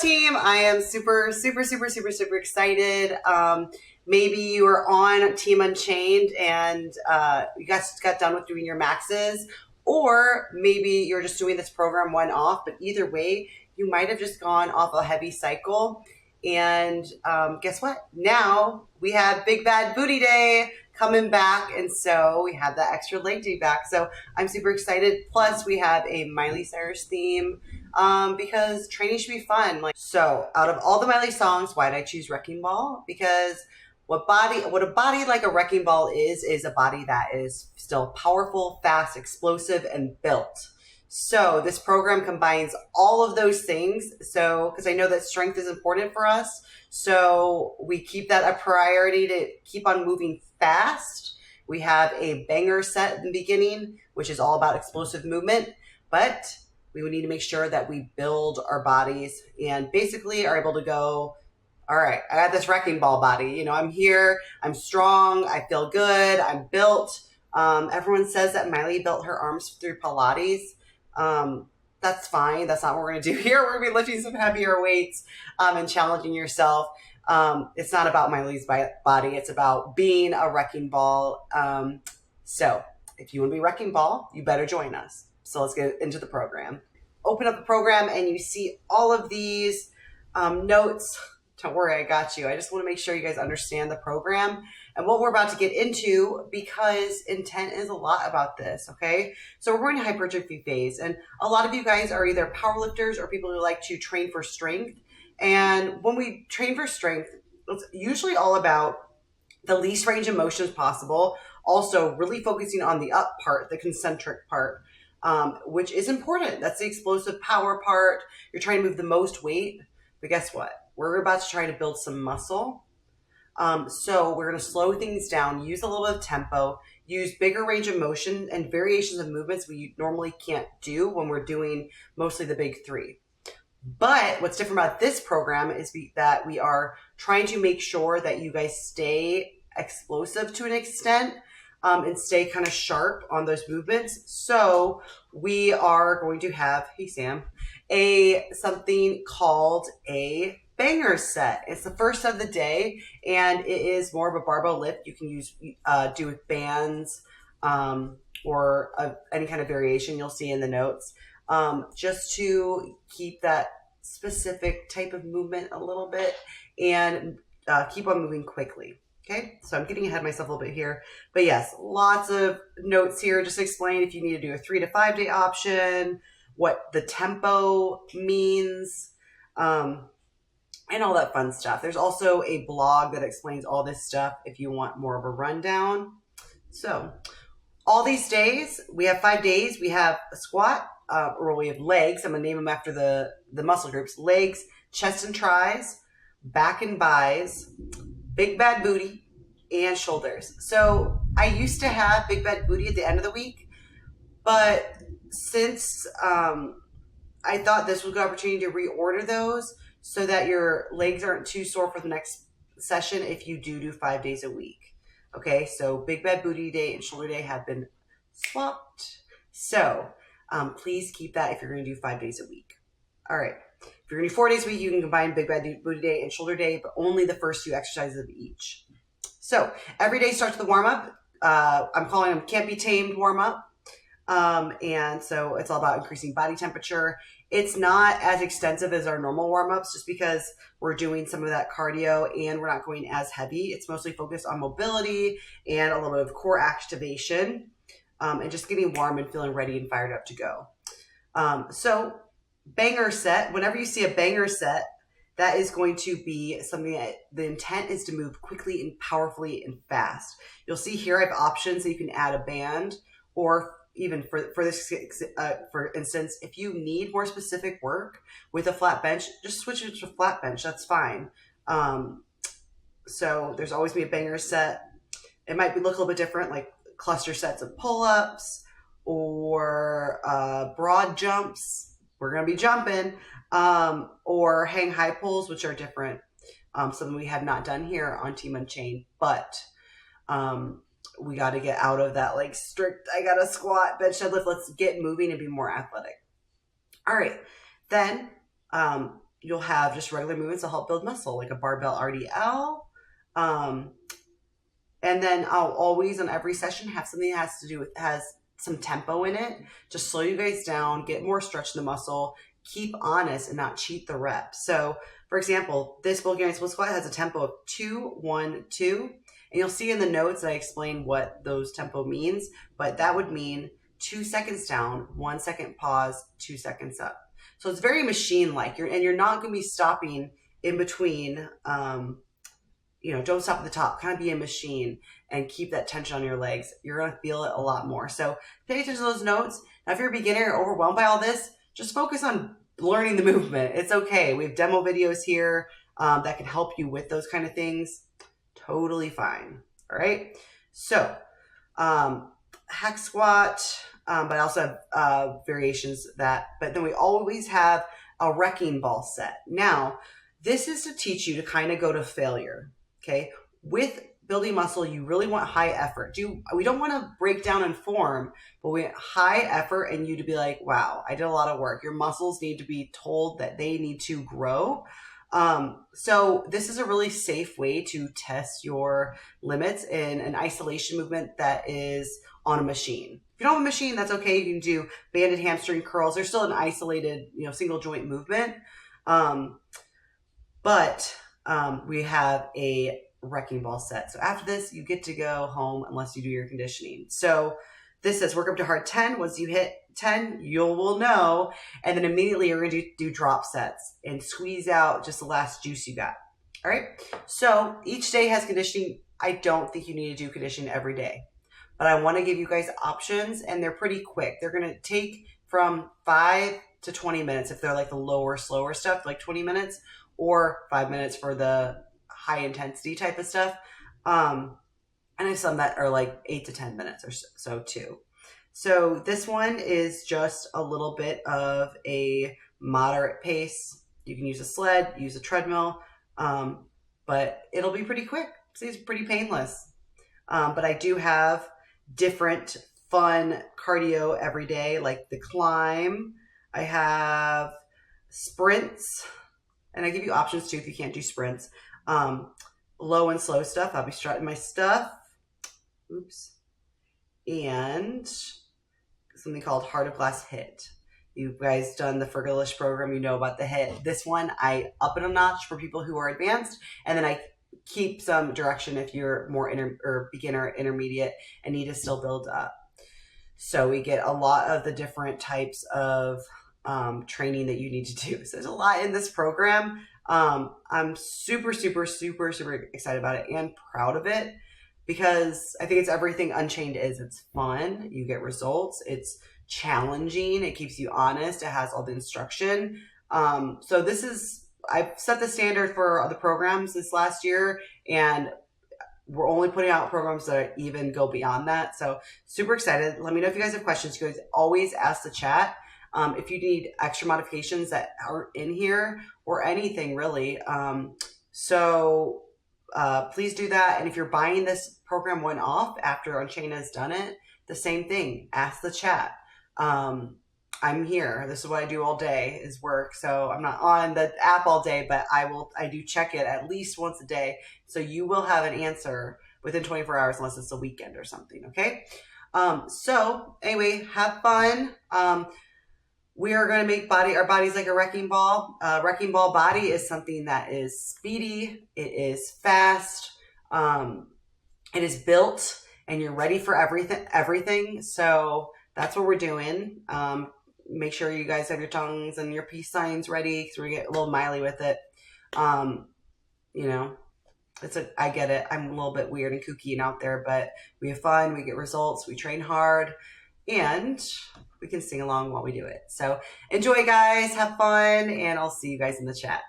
team? I am super excited. Maybe you were on Team Unchained and you guys got done with doing your maxes, or maybe you're just doing this program one off, but either way, you might have just gone off a heavy cycle. And guess what? Now we have Big Bad Booty Day coming back, and so we have that extra leg day back. So I'm super excited. Plus, we have a Miley Cyrus theme because training should be fun. So, out of all the Miley songs, why did I choose Wrecking Ball? Because what a body like a wrecking ball is a body that is still powerful, fast, explosive, and built. So this program combines all of those things. So, because I know that strength is important for us. So we keep that a priority to keep on moving fast. We have a banger set in the beginning, which is all about explosive movement, but we would need to make sure that we build our bodies and basically are able to go, all right, I got this wrecking ball body. You know, I'm here, I'm strong, I feel good, I'm built. Everyone says that Miley built her arms through Pilates. That's fine. That's not what we're going to do here. We're going to be lifting some heavier weights and challenging yourself. It's not about Miley's body. It's about being a wrecking ball. So if you want to be wrecking ball, you better join us. So let's get into the program. Open up the program and you see all of these notes. Don't worry, I got you. I just want to make sure you guys understand the program and what we're about to get into, because intent is a lot about this, okay? So we're going to hypertrophy phase, and a lot of you guys are either powerlifters or people who like to train for strength. And when we train for strength, it's usually all about the least range of motion possible, also really focusing on the up part, the concentric part, which is important. That's the explosive power part. You're trying to move the most weight, but guess what? We're about to try to build some muscle. So we're going to slow things down, use a little bit of tempo, use bigger range of motion and variations of movements we normally can't do when we're doing mostly the big three. But what's different about this program is that we are trying to make sure that you guys stay explosive to an extent and stay kind of sharp on those movements. So we are going to have, hey Sam, something called a banger set. It's the first of the day, and it is more of a barbell lift. You can do with bands or any kind of variation you'll see in the notes, just to keep that specific type of movement a little bit and keep on moving quickly. Okay, so I'm getting ahead of myself a little bit here, but yes, lots of notes here. Just explain if you need to do a 3 to 5 day option, what the tempo means, and all that fun stuff. There's also a blog that explains all this stuff if you want more of a rundown. So all these days, we have 5 days. We have a squat, or we have legs. I'm going to name them after the muscle groups. Legs, chest and tris, back and bis, big bad booty, and shoulders. So I used to have big bad booty at the end of the week, but since I thought this was a good opportunity to reorder those so that your legs aren't too sore for the next session if you do 5 days a week. Okay, so big bad booty day and shoulder day have been swapped. So please keep that if you're going to do 5 days a week. All right. If you're going to do 4 days a week, you can combine big bad booty day and shoulder day, but only the first 2 exercises of each. So every day starts with a warm-up. I'm calling them can't be tamed warm-up. And so it's all about increasing body temperature. It's not as extensive as our normal warm-ups just because we're doing some of that cardio and we're not going as heavy. It's mostly focused on mobility and a little bit of core activation, and just getting warm and feeling ready and fired up to go. So banger set, whenever you see a banger set, that is going to be something that the intent is to move quickly and powerfully and fast. You'll see here I have options that you can add a band, or even for this, for instance, if you need more specific work with a flat bench, just switch it to a flat bench. That's fine. So there's always be a banger set. It might look a little bit different, like cluster sets of pull-ups or broad jumps. We're going to be jumping, or hang high pulls, which are different. Something we have not done here on Team Unchained, but we got to get out of that like strict, I got to squat, bench, deadlift. Let's get moving and be more athletic. All right. Then you'll have just regular movements to help build muscle, like a barbell RDL. And then I'll always on every session have something that has to do with, has some tempo in it. Just slow you guys down, get more stretch in the muscle, keep honest and not cheat the reps. So for example, this Bulgarian split squat has a tempo of 2, 1, 2. And you'll see in the notes that I explain what those tempo means, but that would mean 2 seconds down, 1 second pause, 2 seconds up. So it's very machine-like. You're not going to be stopping in between. Don't stop at the top. Kind of be a machine and keep that tension on your legs. You're going to feel it a lot more. So pay attention to those notes. Now, if you're a beginner or overwhelmed by all this, just focus on learning the movement. It's okay. We have demo videos here that can help you with those kind of things. Totally fine. All right. So hack squat, but I also have variations that, but then we always have a wrecking ball set. Now, this is to teach you to kind of go to failure. Okay. With building muscle, you really want high effort. We don't want to break down in form, but we want high effort and you to be like, wow, I did a lot of work. Your muscles need to be told that they need to grow. So this is a really safe way to test your limits in an isolation movement that is on a machine. If you don't have a machine, that's okay. You can do banded hamstring curls. There's still an isolated, single joint movement. But we have a wrecking ball set. So after this, you get to go home unless you do your conditioning. So this says work up to hard 10. Once you hit 10, you will know. And then immediately you're going to do drop sets and squeeze out just the last juice you got. All right. So each day has conditioning. I don't think you need to do conditioning every day, but I want to give you guys options and they're pretty quick. They're going to take from 5 to 20 minutes if they're like the lower, slower stuff, like 20 minutes or 5 minutes for the high intensity type of stuff. And I have some that are like 8 to 10 minutes or so too. So this one is just a little bit of a moderate pace. You can use a sled, use a treadmill, but it'll be pretty quick. See, it's pretty painless. But I do have different fun cardio every day, like the climb. I have sprints, and I give you options too if you can't do sprints. Low and slow stuff. I'll be strutting my stuff. Oops. And something called Heart of Glass HIIT. You guys done the Fergalish program, you know about the HIIT. This one, I up it a notch for people who are advanced, and then I keep some direction if you're more beginner, intermediate, and need to still build up. So we get a lot of the different types of training that you need to do. So there's a lot in this program. I'm super, super, super, super excited about it and proud of it because I think it's everything Unchained is. It's fun. You get results. It's challenging. It keeps you honest. It has all the instruction. So this is, I've set the standard for other programs this last year, and we're only putting out programs that even go beyond that. So super excited. Let me know if you guys have questions. You guys always ask the chat. If you need extra modifications that aren't in here or anything really. Please do that. And if you're buying this program one off after Unchained has done it, the same thing, ask the chat. I'm here. This is what I do all day is work. So I'm not on the app all day, but I do check it at least once a day. So you will have an answer within 24 hours unless it's a weekend or something. Okay. So anyway, have fun. We are going to make our bodies like a wrecking ball. Wrecking ball body is something that is speedy. It is fast. It is built and you're ready for everything. So that's what we're doing. Make sure you guys have your tongues and your peace signs ready because we get a little miley with it. I get it. I'm a little bit weird and kooky and out there, but we have fun. We get results. We train hard and we can sing along while we do it. So enjoy, guys. Have fun. And I'll see you guys in the chat.